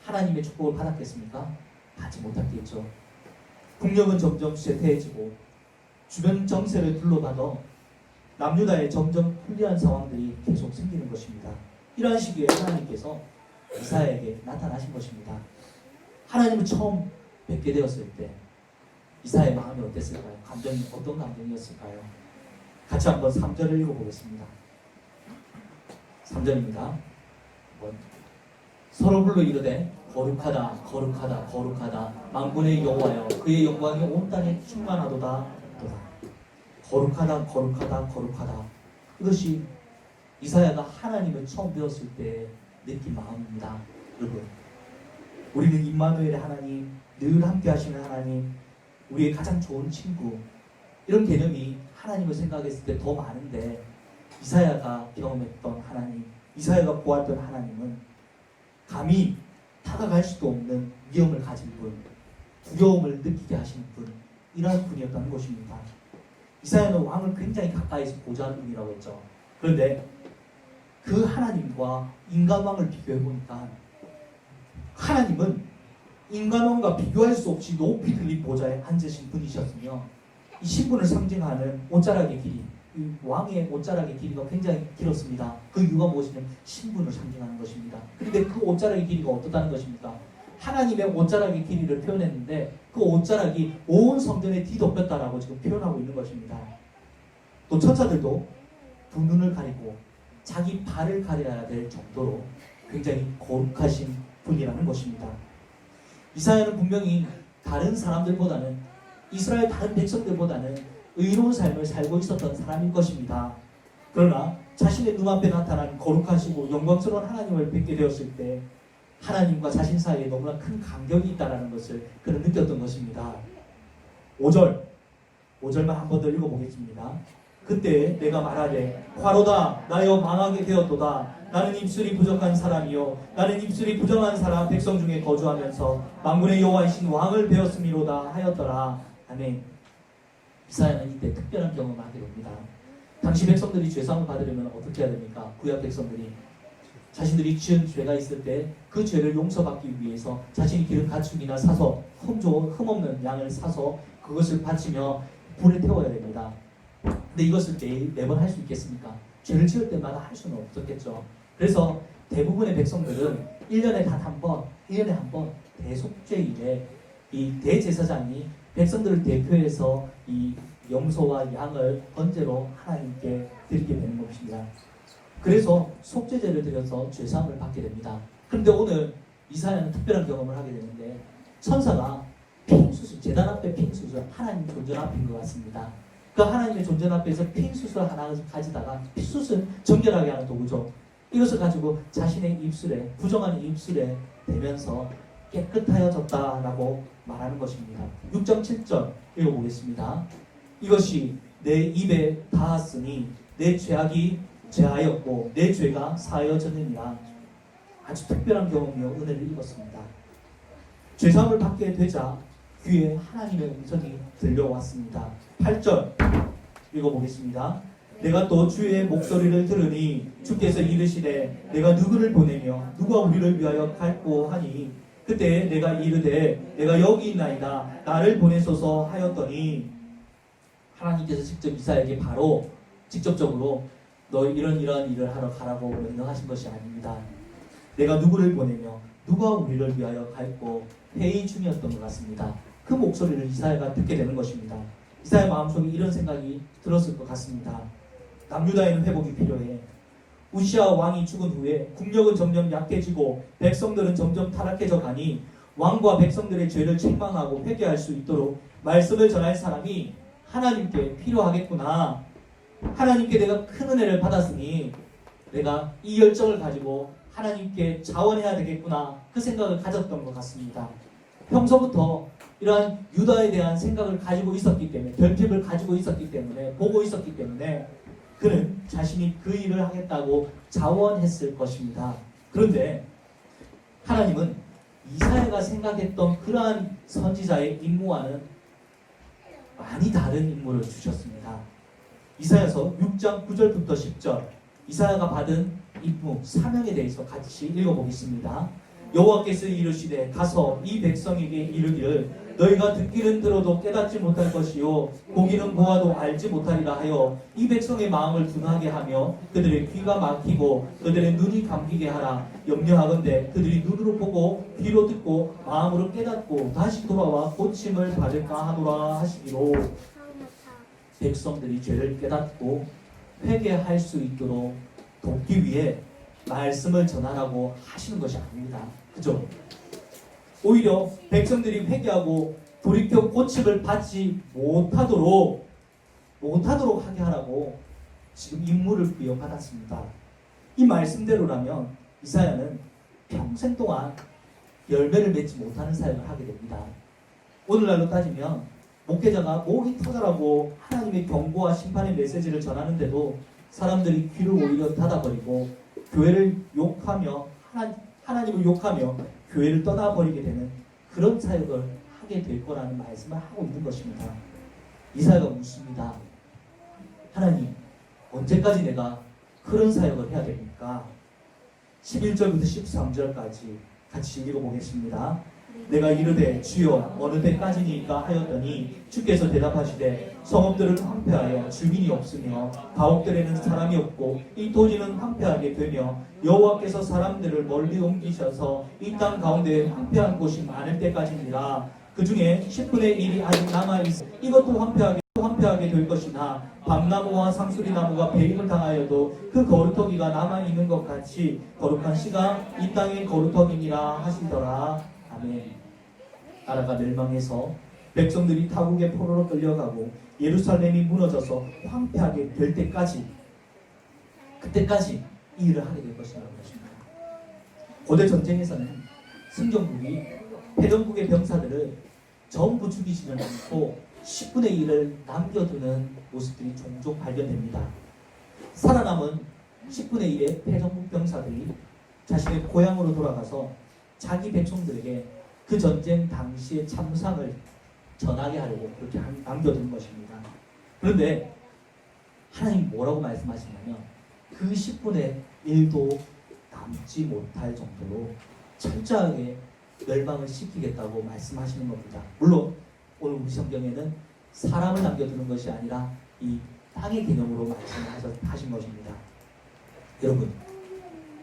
하나님의 축복을 받았겠습니까? 받지 못했겠죠. 국력은 점점 쇠퇴해지고 주변 정세를 둘러봐도 남유다에 점점 불리한 상황들이 계속 생기는 것입니다. 이러한 시기에 하나님께서 이사야에게 나타나신 것입니다. 하나님을 처음 뵙게 되었을 때 이사야의 마음이 어땠을까요? 감정이 어떤 감정이었을까요? 같이 한번 3절을 읽어보겠습니다. 3절입니다. 서로 불러 이르되 거룩하다 거룩하다 거룩하다 만군의 여호와여 그의 영광이 온 땅에 충만하도다 도다. 거룩하다 거룩하다 거룩하다. 이것이 이사야가 하나님을 처음 배웠을 때 느낀 마음입니다. 여러분, 우리는 임마누엘의 하나님, 늘 함께 하시는 하나님, 우리의 가장 좋은 친구, 이런 개념이 하나님을 생각했을 때 더 많은데 이사야가 경험했던 하나님, 이사야가 보았던 하나님은 감히 다가갈 수도 없는 위험을 가진 분, 두려움을 느끼게 하시는 분, 이러한 분이었다는 것입니다. 이사야는 왕을 굉장히 가까이서 보좌하는 분이라고 했죠. 그런데 그 하나님과 인간왕을 비교해보니까 하나님은 인간왕과 비교할 수 없이 높이 들린 보좌에 앉으신 분이셨으며 이 신분을 상징하는 옷자락의 길이, 이 왕의 옷자락의 길이가 굉장히 길었습니다. 그 이유가 무엇이냐면 신분을 상징하는 것입니다. 그런데 그 옷자락의 길이가 어떻다는 것입니까? 하나님의 옷자락의 길이를 표현했는데 그 옷자락이 온 성전에 뒤덮였다라고 지금 표현하고 있는 것입니다. 또 천사들도 두 눈을 가리고 자기 발을 가려야 될 정도로 굉장히 거룩하신 분이라는 것입니다. 이사야는 분명히 다른 사람들보다는 이스라엘 다른 백성들보다는 의로운 삶을 살고 있었던 사람일 것입니다. 그러나 자신의 눈앞에 나타난 거룩하시고 영광스러운 하나님을 뵙게 되었을 때 하나님과 자신 사이에 너무나 큰 간격이 있다는 것을 그는 느꼈던 것입니다. 5절만 한 번 더 읽어보겠습니다. 그때 내가 말하되 화로다 나여 망하게 되었도다. 나는 입술이 부족한 사람이요 나는 입술이 부정한 사람 백성 중에 거주하면서 만군의 여호와이신 왕을 배웠음이로다 하였더라. 아멘. 이사야는 이때 특별한 경험을 하게 됩니다. 당시 백성들이 죄사함을 받으려면 어떻게 해야 됩니까? 구약 백성들이 자신들이 지은 죄가 있을 때 그 죄를 용서받기 위해서 자신이 기른 가축이나 사서 흠없는 양을 사서 그것을 바치며 불에 태워야 됩니다. 근데 이것을 매번 할 수 있겠습니까? 죄를 지을 때마다 할 수는 없었겠죠. 그래서 대부분의 백성들은 1년에 단 한 번, 1년에 한 번 대속죄일에 이 대제사장이 백성들을 대표해서 이 염소와 양을 번제로 하나님께 드리게 되는 것입니다. 그래서 속죄제를 드려서 죄사함을 받게 됩니다. 그런데 오늘 이사야는 특별한 경험을 하게 되는데 천사가 핑수술, 제단 앞에 핑수술, 하나님 존전 앞인 것 같습니다. 그 하나님의 존전 앞에서 핑수술 하나 가지다가 핑수술 정결하게 하는 도구죠. 이것을 가지고 자신의 입술에, 부정한 입술에 대면서 깨끗하여졌다라고 말하는 것입니다. 6장 7절 읽어보겠습니다. 이것이 내 입에 닿았으니 내 죄악이 죄하였고 내 죄가 사하여졌느니라. 아주 특별한 경험이요 은혜를 입었습니다. 죄사함을 받게 되자 귀에 하나님의 음성이 들려왔습니다. 8절 읽어보겠습니다. 내가 또 주의 목소리를 들으니 주께서 이르시되 내가 누구를 보내며 누가 우리를 위하여 갈고 하니 그때 내가 이르되 내가 여기 있나이다 나를 보내소서 하였더니 하나님께서 직접 이사야에게 바로 직접적으로 너 이런 일을 하러 가라고 명령하신 것이 아닙니다. 내가 누구를 보내며 누가 우리를 위하여 갈고 회의 중이었던 것 같습니다. 그 목소리를 이사야가 듣게 되는 것입니다. 이사야 마음속에 이런 생각이 들었을 것 같습니다. 남유다에는 회복이 필요해. 우시아 왕이 죽은 후에 국력은 점점 약해지고 백성들은 점점 타락해져 가니 왕과 백성들의 죄를 책망하고 회개할 수 있도록 말씀을 전할 사람이 하나님께 필요하겠구나. 하나님께 내가 큰 은혜를 받았으니 내가 이 열정을 가지고 하나님께 자원해야 되겠구나. 그 생각을 가졌던 것 같습니다. 평소부터 이러한 유다에 대한 생각을 가지고 있었기 때문에, 결핍을 가지고 있었기 때문에, 보고 있었기 때문에 그는 자신이 그 일을 하겠다고 자원했을 것입니다. 그런데 하나님은 이사야가 생각했던 그러한 선지자의 임무와는 많이 다른 임무를 주셨습니다. 이사야서 6장 9절부터 10절 이사야가 받은 임무, 사명에 대해서 같이 읽어보겠습니다. 여호와께서 이르시되 가서 이 백성에게 이르기를 너희가 듣기는 들어도 깨닫지 못할 것이요 보기는 보아도 알지 못하리라 하여 이 백성의 마음을 둔하게 하며 그들의 귀가 막히고 그들의 눈이 감기게 하라. 염려하건대 그들이 눈으로 보고 귀로 듣고 마음으로 깨닫고 다시 돌아와 고침을 받을까 하노라 하시기로. 백성들이 죄를 깨닫고 회개할 수 있도록 돕기 위해 말씀을 전하라고 하시는 것이 아닙니다. 그죠? 오히려 백성들이 회개하고 돌이켜 고침을 받지 못하도록 하게 하라고 지금 임무를 부여받았습니다. 이 말씀대로라면 이사야는 평생 동안 열매를 맺지 못하는 사역을 하게 됩니다. 오늘날로 따지면 목회자가 목이 터져라고 하나님의 경고와 심판의 메시지를 전하는데도 사람들이 귀를 오히려 닫아버리고 교회를 욕하며 하나님을 욕하며 교회를 떠나버리게 되는 그런 사역을 하게 될 거라는 말씀을 하고 있는 것입니다. 이사야가 묻습니다. 하나님, 언제까지 내가 그런 사역을 해야 됩니까? 11절부터 13절까지 같이 읽어보겠습니다. 내가 이르되 주여 어느 때까지니까 하였더니 주께서 대답하시되 성읍들은 황폐하여 주민이 없으며 가옥들에는 사람이 없고 이 토지는 황폐하게 되며 여호와께서 사람들을 멀리 옮기셔서 이 땅 가운데 황폐한 곳이 많을 때까지니라. 그 중에 10분의 1이 아직 남아있어 이것도 황폐하게 될 것이나 밤나무와 상수리나무가 배임을 당하여도 그 거루터기가 남아있는 것 같이 거룩한 씨가 이 땅의 거루터기니라 하시더라. 아멘. 나라가 멸망해서 백성들이 타국의 포로로 끌려가고 예루살렘이 무너져서 황폐하게 될 때까지, 그때까지 이 일을 하게 될 것이라는 것입니다. 고대 전쟁에서는 승전국이 패전국의 병사들을 전부 죽이지는 않고 10분의 1을 남겨두는 모습들이 종종 발견됩니다. 살아남은 10분의 1의 패전국 병사들이 자신의 고향으로 돌아가서 자기 백성들에게 그 전쟁 당시의 참상을 전하게 하려고 그렇게 남겨둔 것입니다. 그런데 하나님 뭐라고 말씀하시냐면 그 10분의 1도 남지 못할 정도로 철저하게 멸망을 시키겠다고 말씀하시는 겁니다. 물론 오늘 우리 성경에는 사람을 남겨두는 것이 아니라 이 땅의 개념으로 말씀하신 것입니다. 여러분,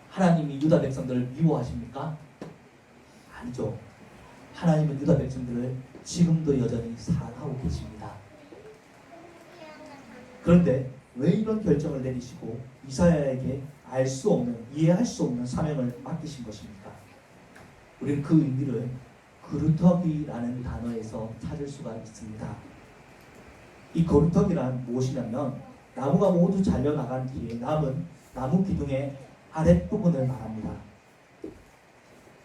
하나님이 유다 백성들을 미워하십니까? 아니죠. 하나님은 유다 백성들을 지금도 여전히 사랑하고 계십니다. 그런데 왜 이런 결정을 내리시고 이사야에게 알 수 없는, 이해할 수 없는 사명을 맡기신 것입니까? 우리는 그 의미를 거루터기라는 단어에서 찾을 수가 있습니다. 이 거루터기란 무엇이냐면 나무가 모두 잘려나간 뒤에 남은 나무 기둥의 아랫부분을 말합니다.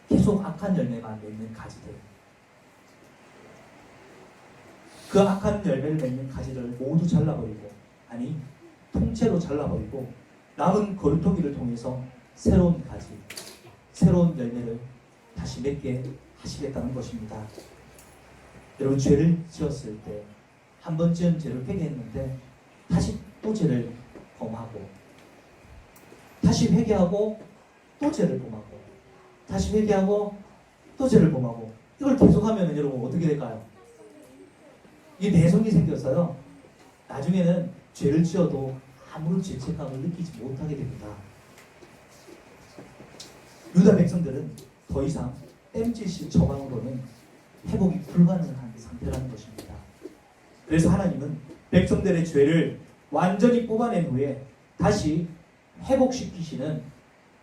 계속 악한 열매만 맺는 가지들. 그 악한 열매를 맺는 가지를 모두 잘라버리고, 아니 통째로 잘라버리고 남은 거루터기를 통해서 새로운 가지, 새로운 열매를 다시 맺게 하시겠다는 것입니다. 여러분, 죄를 지었을 때 한 번쯤 죄를 회개했는데 다시 또 죄를 범하고, 다시 회개하고 또 죄를 범하고, 다시 회개하고 또 죄를 범하고, 이걸 계속하면 여러분 어떻게 될까요? 이 내성이 생겨서요, 나중에는 죄를 지어도 아무런 죄책감을 느끼지 못하게 됩니다. 유다 백성들은 더 이상 땜질식 저방으로는 회복이 불가능한 상태라는 것입니다. 그래서 하나님은 백성들의 죄를 완전히 뽑아낸 후에 다시 회복시키시는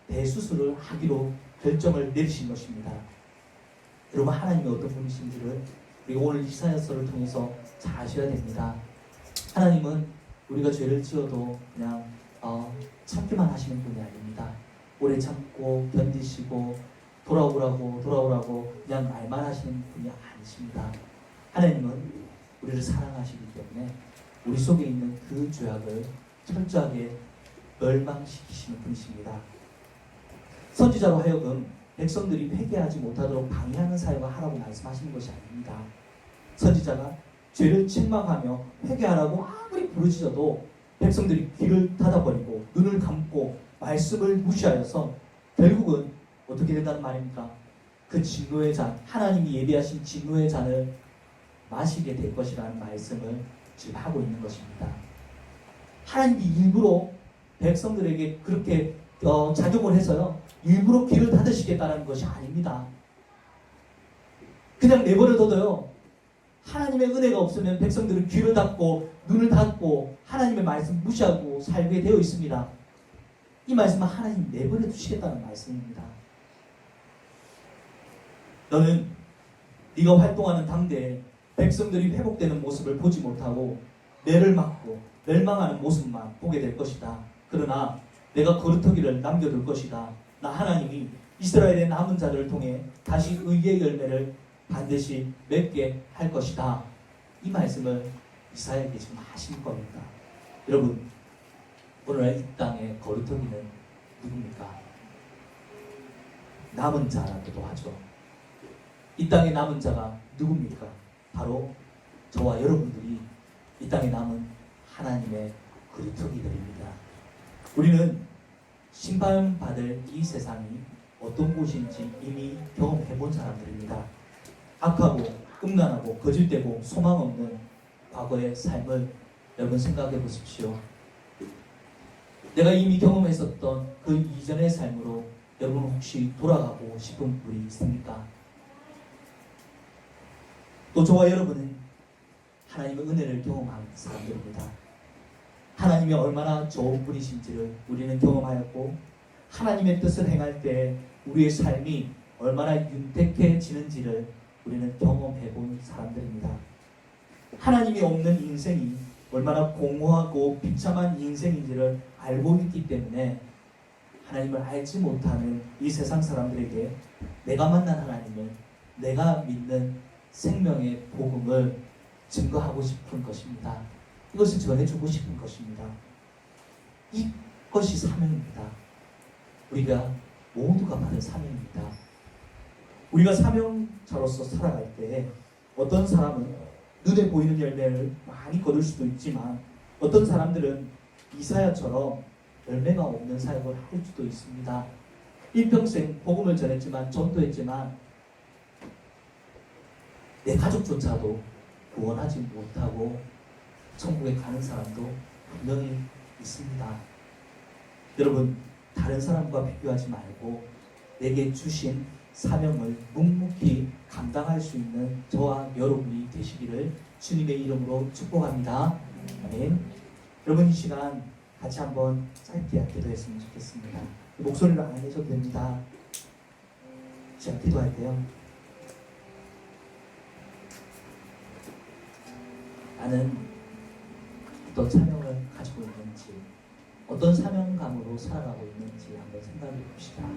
대수술을 하기로 결정을 내리신 것입니다. 여러분, 하나님이 어떤 분이신지를 우리가 오늘 이사야서를 통해서 잘 아셔야 됩니다. 하나님은 우리가 죄를 지어도 그냥 참기만 하시는 분이 아닙니다. 오래 참고 견디시고 돌아오라고 그냥 말만 하시는 분이 아니십니다. 하나님은 우리를 사랑하시기 때문에 우리 속에 있는 그 죄악을 철저하게 멸망시키시는 분이십니다. 선지자로 하여금 백성들이 회개하지 못하도록 방해하는 사역을 하라고 말씀하시는 것이 아닙니다. 선지자가 죄를 책망하며 회개하라고 아무리 부르짖어도 백성들이 귀를 닫아버리고 눈을 감고 말씀을 무시하여서 결국은 어떻게 된다는 말입니까? 그 진노의 잔, 하나님이 예비하신 진노의 잔을 마시게 될 것이라는 말씀을 지금 하고 있는 것입니다. 하나님이 일부러 백성들에게 그렇게 작용을 해서요, 일부러 귀를 닫으시겠다는 것이 아닙니다. 그냥 내버려둬도요, 하나님의 은혜가 없으면 백성들은 귀를 닫고 눈을 닫고 하나님의 말씀 무시하고 살게 되어 있습니다. 이 말씀은 하나님 내버려 두시겠다는 말씀입니다. 너는 네가 활동하는 당대에 백성들이 회복되는 모습을 보지 못하고 매를 맞고 멸망하는 모습만 보게 될 것이다. 그러나 내가 거루터기를 남겨둘 것이다. 나 하나님이 이스라엘의 남은 자들을 통해 다시 의의 열매를 반드시 맺게 할 것이다. 이 말씀을 이사야에게 지금 하신 겁니다. 여러분, 오늘날 이 땅의 거루터기는 누굽니까? 남은 자라고도 하죠. 이 땅의 남은 자가 누굽니까? 바로 저와 여러분들이 이 땅에 남은 하나님의 거루터기들입니다. 우리는 심판받을 이 세상이 어떤 곳인지 이미 경험해본 사람들입니다. 악하고 음란하고 거짓되고 소망 없는 과거의 삶을 여러분 생각해 보십시오. 내가 이미 경험했었던 그 이전의 삶으로 여러분 혹시 돌아가고 싶은 분이 있습니까? 또 저와 여러분은 하나님의 은혜를 경험한 사람들입니다. 하나님이 얼마나 좋은 분이신지를 우리는 경험하였고, 하나님의 뜻을 행할 때 우리의 삶이 얼마나 윤택해지는지를 우리는 경험해 본 사람들입니다. 하나님이 없는 인생이 얼마나 공허하고 비참한 인생인지를 알고 있기 때문에 하나님을 알지 못하는 이 세상 사람들에게 내가 만난 하나님을, 내가 믿는 생명의 복음을 증거하고 싶은 것입니다. 이것을 전해주고 싶은 것입니다. 이것이 사명입니다. 우리가 모두가 받은 사명입니다. 우리가 사명자로서 살아갈 때 어떤 사람은 눈에 보이는 열매를 많이 거둘 수도 있지만, 어떤 사람들은 이사야처럼 열매가 없는 사역을 할 수도 있습니다. 일평생 복음을 전했지만, 전도했지만 내 가족조차도 구원하지 못하고 천국에 가는 사람도 분명히 있습니다. 여러분, 다른 사람과 비교하지 말고 내게 주신 사명을 묵묵히 감당할 수 있는 저와 여러분이 되시기를 주님의 이름으로 축복합니다. 아멘. 여러분, 이 시간 같이 한번 짧게 기도했으면 좋겠습니다. 목소리를 안 내셔도 됩니다. 제가 기도할 때요, 나는 어떤 사명을 가지고 있는지, 어떤 사명감으로 살아가고 있는지 한번 생각해 봅시다.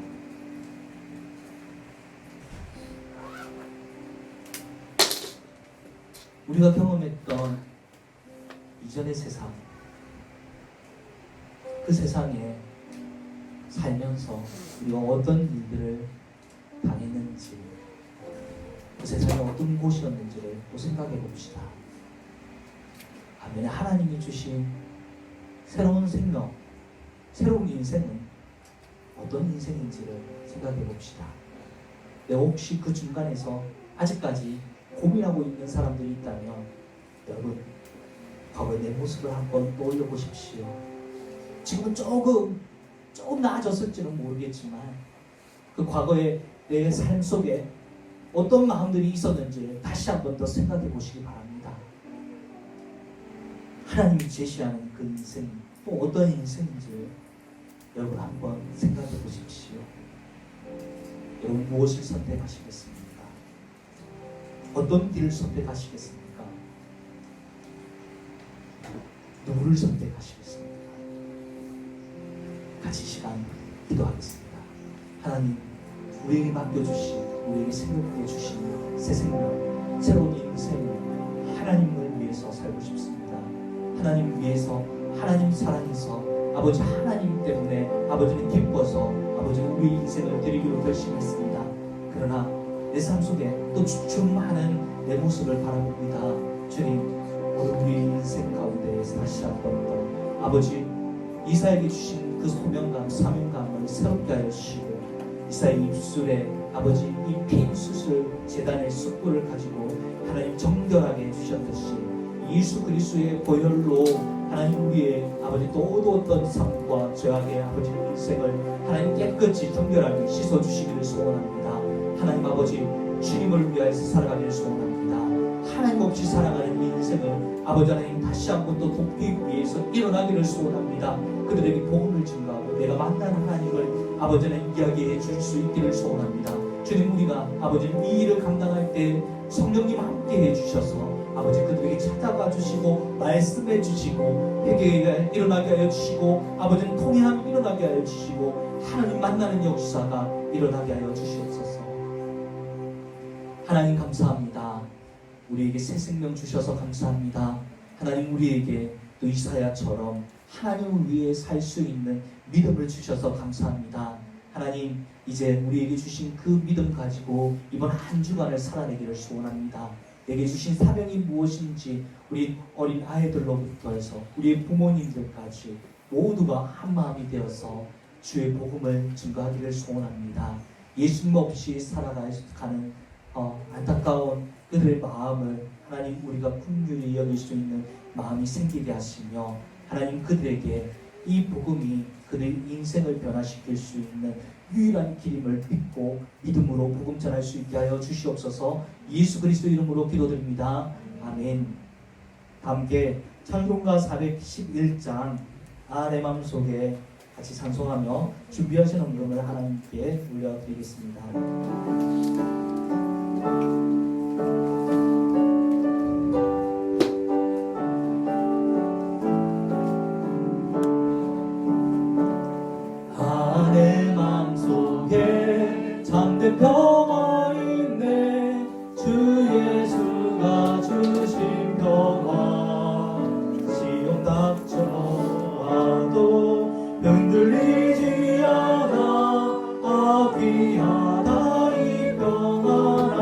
우리가 경험했던 이전의 세상, 그 세상에 살면서 우리가 어떤 일들을 당했는지, 그 세상이 어떤 곳이었는지를 또 생각해 봅시다. 반면에 하나님이 주신 새로운 생명, 새로운 인생은 어떤 인생인지를 생각해 봅시다. 내가 혹시 그 중간에서 아직까지 고민하고 있는 사람들이 있다면 여러분, 과거의 내 모습을 한번 떠올려 보십시오. 지금은 조금 나아졌을지는 모르겠지만 그 과거의 내 삶 속에 어떤 마음들이 있었는지 다시 한번 더 생각해 보시기 바랍니다. 하나님이 제시하는 그 인생, 또 어떤 인생인지 여러분 한번 생각해 보십시오. 여러분 무엇을 선택하시겠습니까? 어떤 길을 선택하시겠습니까? 누구를 선택하시겠습니까? 같이 시간 기도하겠습니다. 하나님, 우리에게 맡겨주신, 우리에게 생명해 주신 새 생명, 새로운 인생을 하나님을 위해서 살고 싶습니다. 하나님 위해서, 하나님 사랑해서, 아버지 하나님 때문에 아버지는 기뻐서 아버지는 우리 인생을 드리기로 결심했습니다. 그러나 내 삶 속에 또 주춤하는 내 모습을 바라봅니다. 주님, 오늘 우리 인생 가운데에서 다시 한번 더 아버지 이사에게 주신 그 소명감, 사명감을 새롭게 하여 주시고, 이사의 입술에 아버지 이 핀 수술 재단의 숯불을 가지고 하나님 정결하게 해주셨듯이 예수 그리스도의 보혈로 하나님 우리의 아버지 또 어떤 삶과 죄악의 아버지 인생을 하나님 깨끗이 정결하게 씻어주시기를 소원합니다. 하나님 아버지, 주님을 위하여서 살아가기를 소원합니다. 하나님 없이 살아가는 인생을 아버지 하나님 다시 한번 또 돕기 위해서 일어나기를 소원합니다. 그들에게 복음을 증거하고 내가 만나는 하나님을 아버지 하나님 이야기해 줄 수 있기를 소원합니다. 주님, 우리가 아버지 이 일을 감당할 때 성령님 함께 해주셔서 아버지 그들에게 찾아가 주시고 말씀해 주시고 회개가 일어나게 하여 주시고 아버지는 통회함이 일어나게 하여 주시고 하나님 만나는 역사가 일어나게 하여 주시옵소서. 하나님 감사합니다. 우리에게 새 생명 주셔서 감사합니다. 하나님 우리에게 또 이사야처럼 하나님을 위해 살 수 있는 믿음을 주셔서 감사합니다. 하나님, 이제 우리에게 주신 그 믿음 가지고 이번 한 주간을 살아내기를 소원합니다. 내게 주신 사명이 무엇인지 우리 어린 아이들로부터 해서 우리의 부모님들까지 모두가 한 마음이 되어서 주의 복음을 증거하기를 소원합니다. 예수님 없이 살아가는 안타까운 그들의 마음을 하나님 우리가 긍휼히 여길 수 있는 마음이 생기게 하시며 하나님 그들에게 이 복음이 그들의 인생을 변화시킬 수 있는 유일한 길임을 믿고 믿음으로 복음 전할 수 있게 하여 주시옵소서. 예수 그리스도 이름으로 기도드립니다. 아멘. 함께 찬송가 411장 내 맘속에 같이 찬송하며 준비하신 헌금을 하나님께 올려드리겠습니다. 내 맘속에 참된 평화 있네. 주 예수가 주신 평화. 시험 닥쳐와도 흔들리지 않아. 귀하다 이 평화라.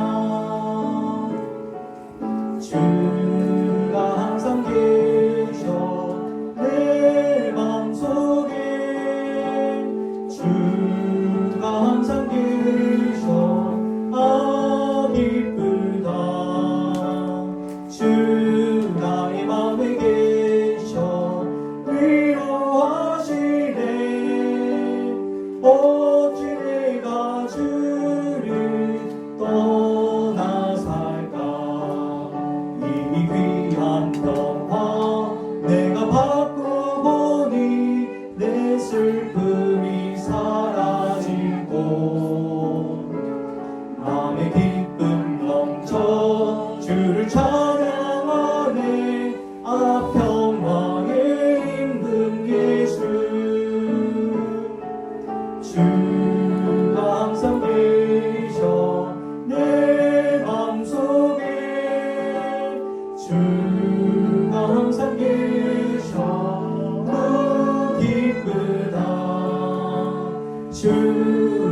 주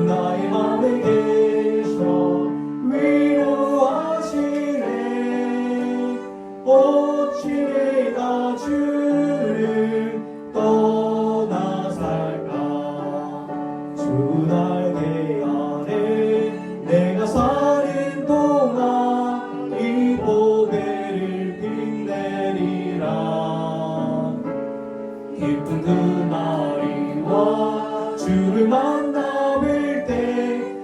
나의 맘에 계셔 위로하시네. 어찌 내가 주를 떠나 살까. 주 날개 아래 내가 사는 동안 이 보배를 빛내리라. 기쁜 그날이 와 주를 만나 뵐 때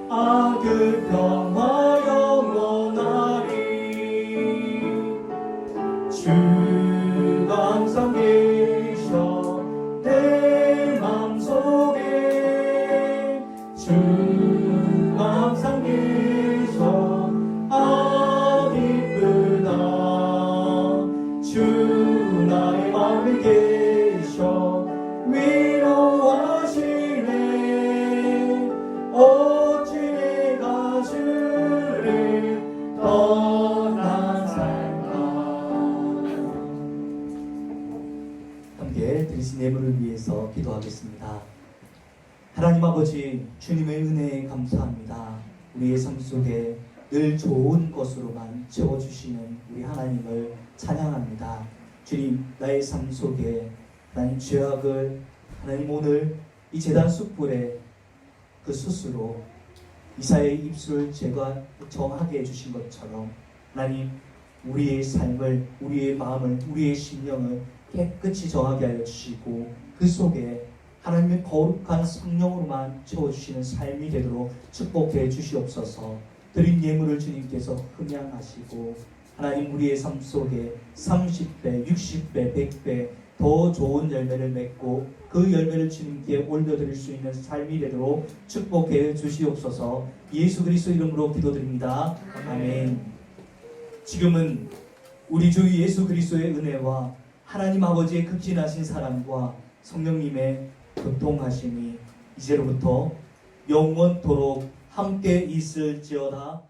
아 그 평화 영원하리. 주가 항상 계셔 내 맘속에. 주가 항상 계셔 아 기쁘다. 주 나의 맘에 계셔 위로하시네. 어찌 내가 주를 떠나 살까. 함께 드리신 예물을 위해서 기도하겠습니다. 하나님 아버지, 주님의 은혜에 감사합니다. 우리의 삶 속에 늘 좋은 것으로만 채워주시는 우리 하나님을 찬양합니다. 주님, 나의 삶 속에 하나님 죄악을 하나님 오늘 이 제단 숯불에 그 숯으로 이사의 입술을 정하게 해주신 것처럼 하나님 우리의 삶을, 우리의 마음을, 우리의 심령을 깨끗이 정하게 하여 주시고 그 속에 하나님의 거룩한 성령으로만 채워주시는 삶이 되도록 축복해 주시옵소서. 드린 예물을 주님께서 흠양하시고 하나님 우리의 삶 속에 30배, 60배, 100배 더 좋은 열매를 맺고 그 열매를 주님께 올려드릴 수 있는 삶이 되도록 축복해 주시옵소서. 예수 그리스도 이름으로 기도드립니다. 아멘. 지금은 우리 주 예수 그리스도의 은혜와 하나님 아버지의 극진하신 사랑과 성령님의 교통하심이 이제로부터 영원토록 함께 있을지어다.